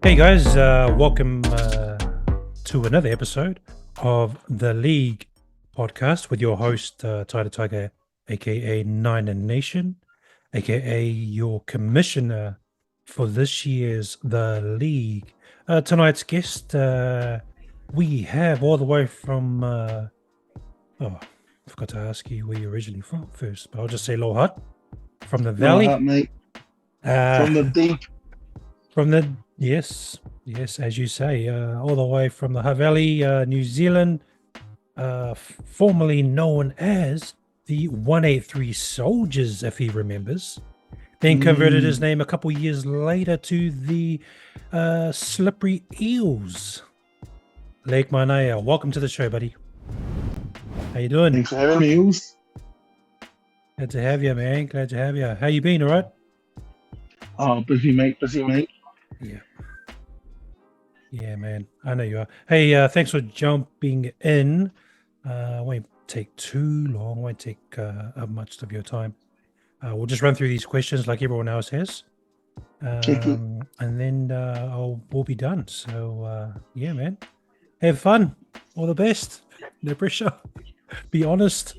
Hey guys, welcome to another episode of the League podcast with your host, Tiger Tiger, aka Niner Nation, aka your commissioner for this year's The League. Tonight's guest, we have all the way from, I forgot to ask you where you're originally from first, but I'll just say Low Hut, from the Lower Valley. Hut, mate. From the deep. Yes, as you say, all the way from the Hutt Valley, New Zealand, formerly known as the 183 Soldiers, if he remembers. Then converted his name a couple years later to the Slippery Eels. Lake Manaia, welcome to the show, buddy. How you doing? Thanks for having me, Eels. Glad to have you, man. Glad to have you. How you been, all right? Oh, busy, mate. Yeah, man. I know you are. Hey, thanks for jumping in. Won't take too long. Won't take up much of your time. We'll just run through these questions like everyone else has, Check it. and then we'll be done. So, yeah, man. Have fun. All the best. No pressure. Be honest.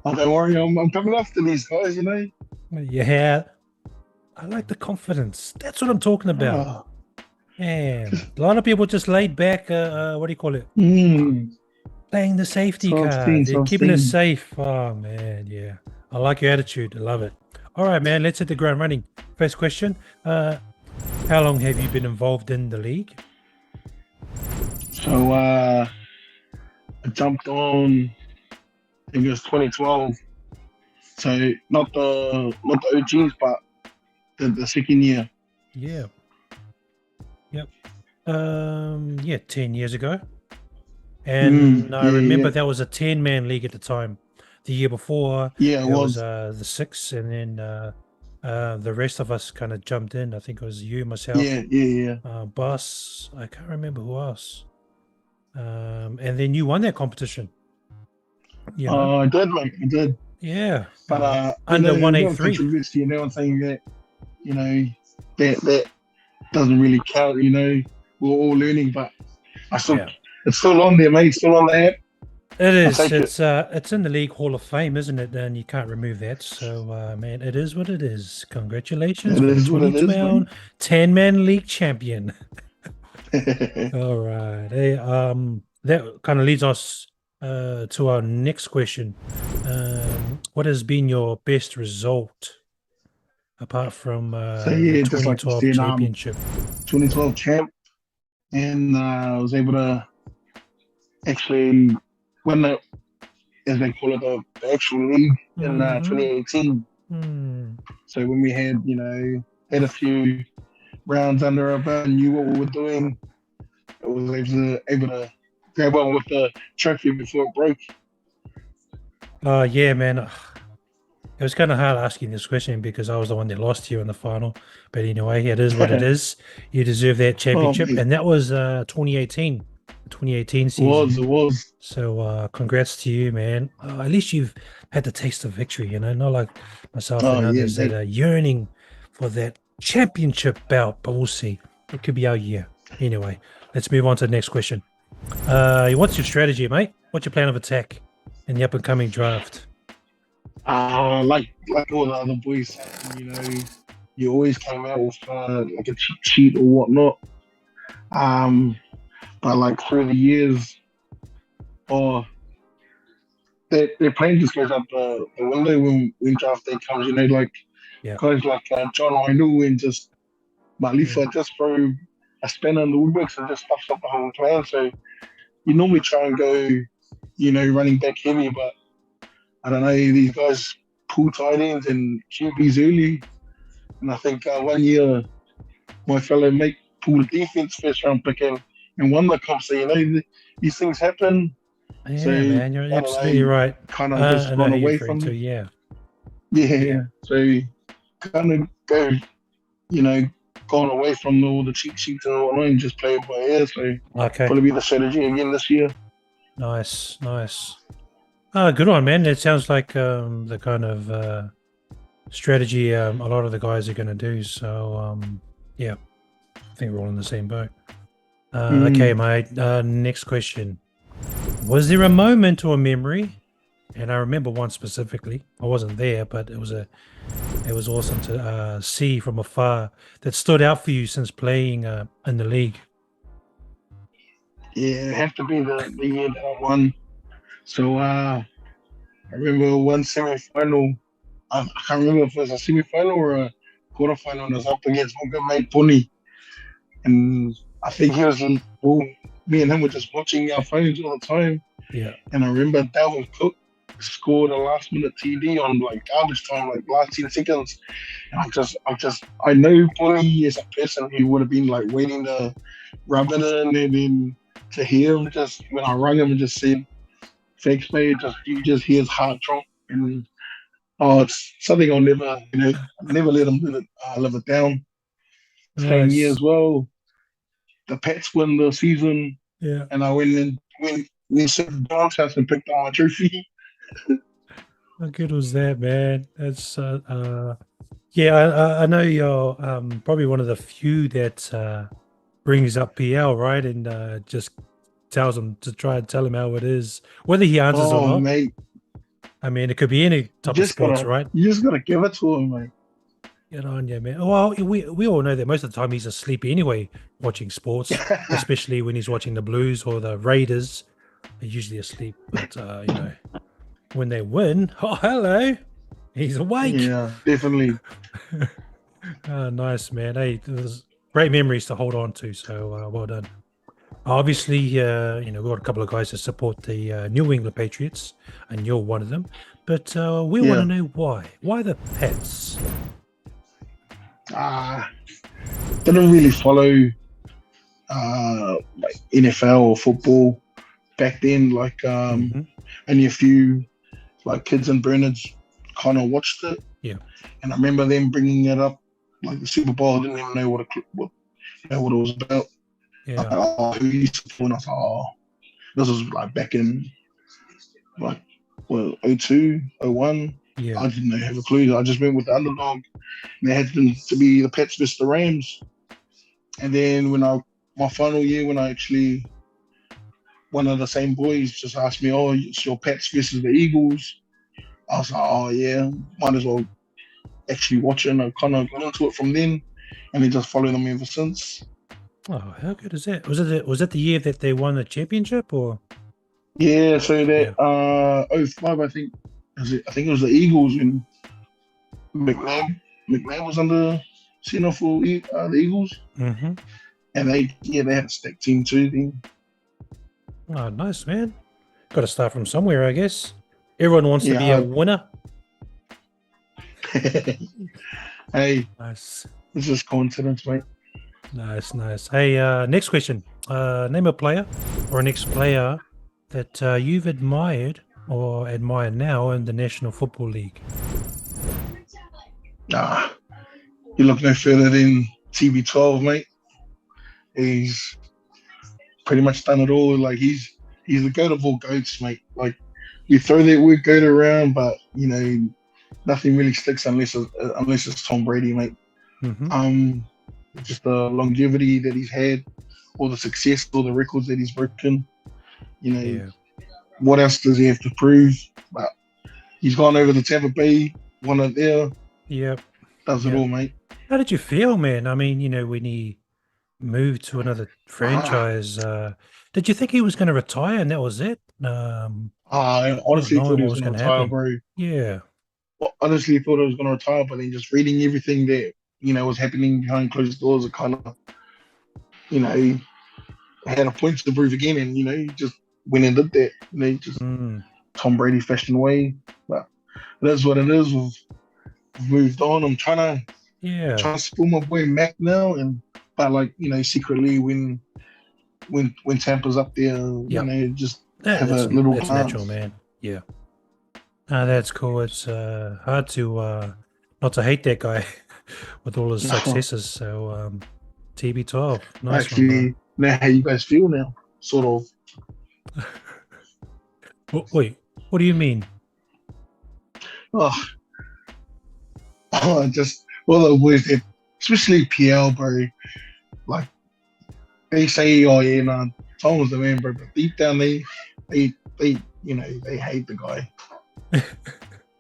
Oh, don't worry, I'm coming after these guys, you know. Yeah. I like the confidence. That's what I'm talking about. Oh. Man, a lot of people just laid back. What do you call it? Playing the safety So I've card. seen, They're so I've keeping it seen. safe. Oh man, yeah. I like your attitude. I love it. All right, man. Let's hit the ground running. First question. How long have you been involved in the league? So I jumped on, I think it was 2012. So not the OGs, but the second year. Yeah. Yep. Yeah, 10 years ago. And I remember that was a 10-man league at the time. The year before, Yeah, it was. the 6, and then the rest of us kind of jumped in. I think it was you, myself, Yeah. Bus. I can't remember who else. And then you won that competition. You know? I did, mate. I did. Yeah. But under you know, 183. controversy, you know, I'm saying that, you know, that doesn't really count. You know, we're all learning, but I still, it's still on there, mate. Still on the app. It is. It's in the League Hall of Fame, isn't it? And you can't remove that. So, man, it is what it is. Congratulations for the 2012 10-man league champion. All right. Hey, that kind of leads us to our next question. What has been your best result apart from the 2012 like championship? 2012 champ, and I was able to actually win the, as they call it, the actual league in 2018. So when we had, you know, a few rounds under our belt and knew what we were doing, I was able to grab on with the trophy before it broke. Yeah, man. It was kind of hard asking this question because I was the one that lost you in the final. But anyway, it is what it is. You deserve that championship. And that was 2018. 2018 season. It was. So congrats to you, man. At least you've had the taste of victory, you know, not like myself and others that are yearning for that championship belt. But we'll see. It could be our year. Anyway, let's move on to the next question. What's your strategy, mate? What's your plan of attack in the up-and-coming draft? Like all the other boys, you know, you always came out with like a cheat sheet or whatnot. But like through the years, their plan just goes out the window when draft day comes. You know, like guys like John Randall and just Malifa just throw a spanner in the woodworks and just stuffs up the whole plan. So you normally try and go, you know, running back heavy, but I don't know, these guys pull tight ends and QBs early. And I think 1 year, my fellow mate pulled a defense first round pick and won the comp. So, you know, these things happen. Yeah, so, man, you're absolutely right. Kind of just gone away from it. Yeah. So, kind of go, you know, gone away from all the cheat sheets and whatnot and just play it by ear. So, probably be the strategy again this year. Nice. Good one, man. It sounds like the kind of strategy a lot of the guys are going to do. So, yeah. think we're all in the same boat. Mm. Okay, my next question. Was there a moment or a memory? And I remember one specifically. I wasn't there, but it was awesome to see from afar that stood out for you since playing in the league. Yeah, it have to be the year that I won. So I remember one semi-final. I can't remember if it was a semi-final or a quarter-final. And I was up against my good mate Pony, and I think he was in. Well, me and him were just watching our phones all the time. Yeah. And I remember Dalvin Cook scored a last-minute TD on like garbage time, like last 10 seconds. And I know Pony is a person who would have been like waiting to rub it in, and then to hear him just when I rang him and just said, "Thanks, mate." Just you just hear his heart drop, and oh, it's something I'll never let him live it down. Same year Nice. as well, the Pats win the season, Yeah. and I went to John's house and picked up my trophy. How good was that, man? That's yeah. I know you're probably one of the few that brings up PL, right? And just tells him to try and tell him how it is, whether he answers or Oh, not. mate, I mean, it could be any type of sports, right? you just gotta give it to him, mate. Get on, yeah, man. Well, we all know that most of the time he's asleep anyway, watching sports, especially when he's watching the Blues or the Raiders. They're usually asleep, but when they win, oh hello, he's awake. Yeah, definitely. Nice, man. Hey, there's great memories to hold on to. So well done. Obviously, we've got a couple of guys that support the New England Patriots, and you're one of them. But we want Yeah. to know why. Why the Pets? Didn't really follow like NFL or football back then. Like only a few like kids and Bernards kind of watched it. Yeah. And I remember them bringing it up, like the Super Bowl. I didn't even know what it was about. Yeah. Who you support? And I was like, oh, this was like back in like 02, 01. Yeah. I didn't have a clue. I just went with the underdog. And they happened to be the Pats versus the Rams. And then my final year, when I actually, one of the same boys just asked me, "Oh, it's your Pats versus the Eagles." I was like, "Oh yeah, might as well actually watch it." And I kind of got into it from then, and then just followed them ever since. Oh, how good is that? Was it the year that they won the championship, or? Yeah, so that 05, I think. I think it was the Eagles when McNabb was under center for the Eagles. Mm-hmm. And they had a stacked team too then. Oh, nice, man. Got to start from somewhere, I guess. Everyone wants to be a winner. Hey, Nice. it's just coincidence, mate. Nice. Hey, next question. Name a player or an ex-player that you've admired or admire now in the National Football League. You look no further than TB12, mate. He's pretty much done it all. Like he's the goat of all goats, mate. Like you throw that word goat around, but nothing really sticks unless it's Tom Brady, mate. Mm-hmm. Just the longevity that he's had, all the success, all the records that he's broken. What else does he have to prove? But he's gone over to Tampa Bay, won it there. Yep. Does it all, mate. How did you feel, man? I mean, when he moved to another franchise, did you think he was going to retire and that was it? I honestly thought he was going to retire, happen. bro. Yeah. Well, honestly thought he was going to retire, but then just reading everything that was happening behind closed doors, it kind of, he had a point to prove again, and he just went and did that. Just Tom Brady fashion way, but that's what it is. We've moved on. I'm trying to spoil my boy Mac now, but secretly when Tampa's up there, just have a little glance. That's natural, man. Yeah. That's cool. It's hard to not to hate that guy with all his successes. So TB12, nice. Actually, now how you guys feel now, sort of. Wait, what do you mean? Just all the boys that, especially PL, bro. Like they say, oh yeah, no, Tom was the man, bro. But deep down, they, they hate the guy.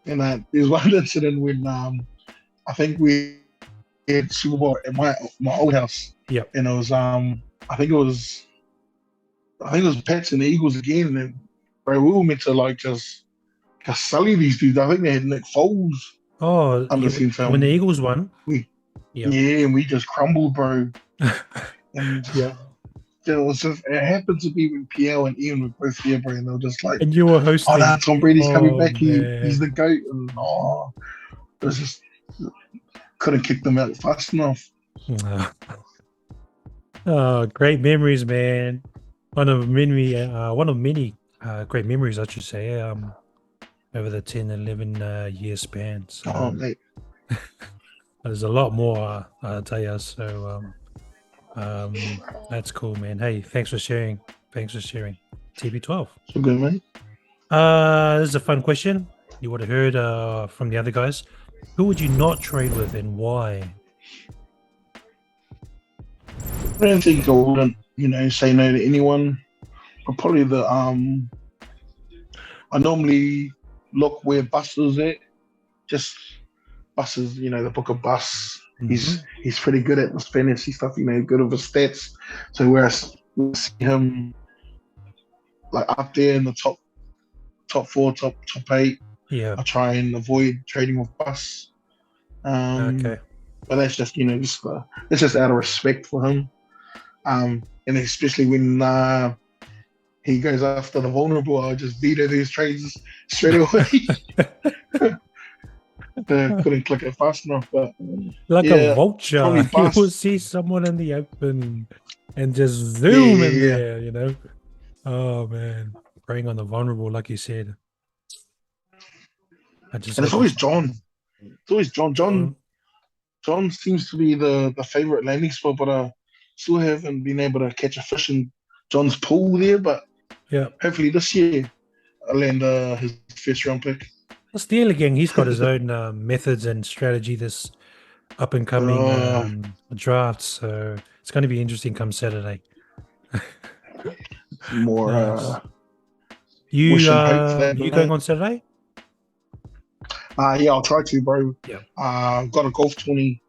And there's one incident when I think we had Super Bowl at my old house. Yep. And it was I think it was Pats and the Eagles again. And bro, we were meant to like just sully these dudes. I think they had Nick Foles Oh, under when the Eagles won. And we just crumbled, bro. And it happened to be when PL and Ian were both here, bro, and they were just like, and you were hosting. Oh, no, Tom Brady's coming back. Man. He's the GOAT. And it was just couldn't kick them out fast enough. Oh, great memories, man. One of many great memories, I should say, over the 10, 11 year span. So, mate. There's a lot more, I'll tell you. So, that's cool, man. Hey, thanks for sharing. TB12. So good, mate. This is a fun question. You would have heard from the other guys. Who would you not trade with and why? I don't think I wouldn't, say no to anyone. But probably I normally look where Bus is at. Just Buses, the book of Bus. Mm-hmm. He's pretty good at this fantasy stuff, good with his stats. So where I see him like up there in the top 4, top 8. Yeah. I try and avoid trading with Bus. Okay. But that's just, it's just out of respect for him. And especially when he goes after the vulnerable, I'll just veto these trades straight away. Couldn't click it fast enough, but a vulture, you will see someone in the open and just zoom in there. Oh man, preying on the vulnerable, like you said. And it's always John. It's always John. John seems to be the favorite landing spot, but I still haven't been able to catch a fish in John's pool there. But hopefully this year I'll land his first round pick. Steele again, he's got his own methods and strategy this up and coming draft, so it's going to be interesting come Saturday. More nice. You going on Saturday? Yeah, I'll try to, bro. Yeah. Got a golf tourney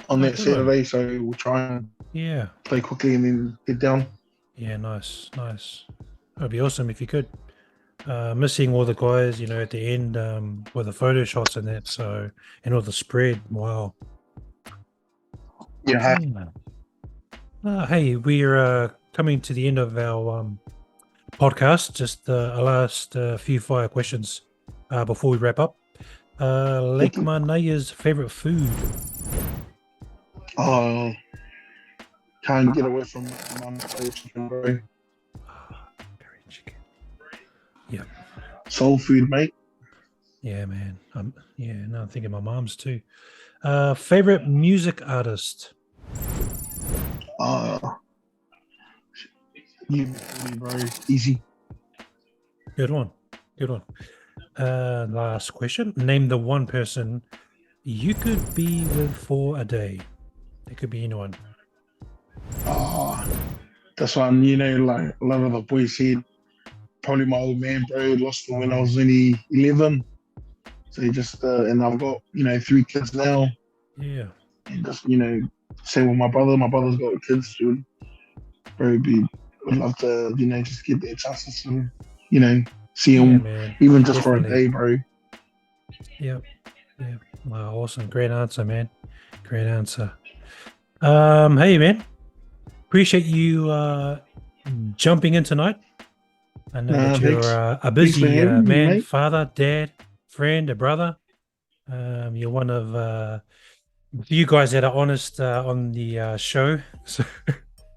on that Saturday, so we'll try and play quickly and then head down. Yeah, nice. That'd be awesome if you could. Missing all the guys, at the end with the photo shots and that, so and all the spread. Wow. Yeah. Hey, we're coming to the end of our podcast. Just a last few fire questions before we wrap up. Lake Manaia's favorite food? Can't get away from my chicken, bro. Curry chicken. Yeah. Soul food, mate. Yeah, man. I'm thinking my mom's too. Favorite music artist? You, bro. Easy. Good one. Last question. Name the one person you could be with for a day. It could be anyone. That's one, like a lot of the boys said. Probably my old man, bro. Lost him when I was only 11. So he just, and I've got, 3 kids now. Yeah. And just, same with my brother. My brother's got kids, dude. Bro, would love to, just get their chances to, see him, man. even just for a day, bro. Yep. Wow, awesome. Great answer, man. Great answer. Hey, man. Appreciate you jumping in tonight. I know that you're a busy man, me, father, dad, friend, a brother. You're one of the few guys that are honest on the show. So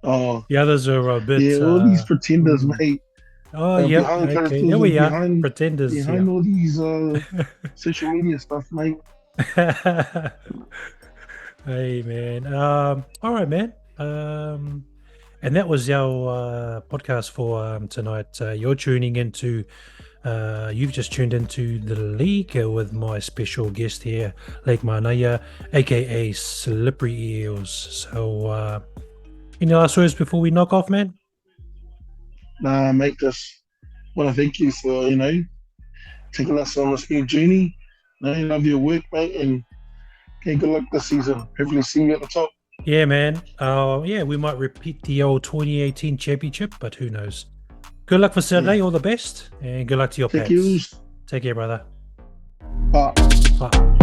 the others are a bit. Yeah, all these pretenders, mate. Oh, yeah. Okay. There we are. Pretenders. Behind all these social media stuff, mate. Hey, man. All right, man. And that was our podcast for tonight. You've just tuned into the league with my special guest here, Lake Manaia, aka Slippery Eels. So Any last words before we knock off, man? Nah, mate, just want to thank you for, taking us on this new journey. Love your work, mate, and okay, good luck this season. Hopefully see you at the top. Yeah, man. Yeah, we might repeat the old 2018 championship, but who knows? Good luck for Yeah. Saturday. All the best, and good luck to your Take Pats. Eels. Take care, brother. Bye. Bye.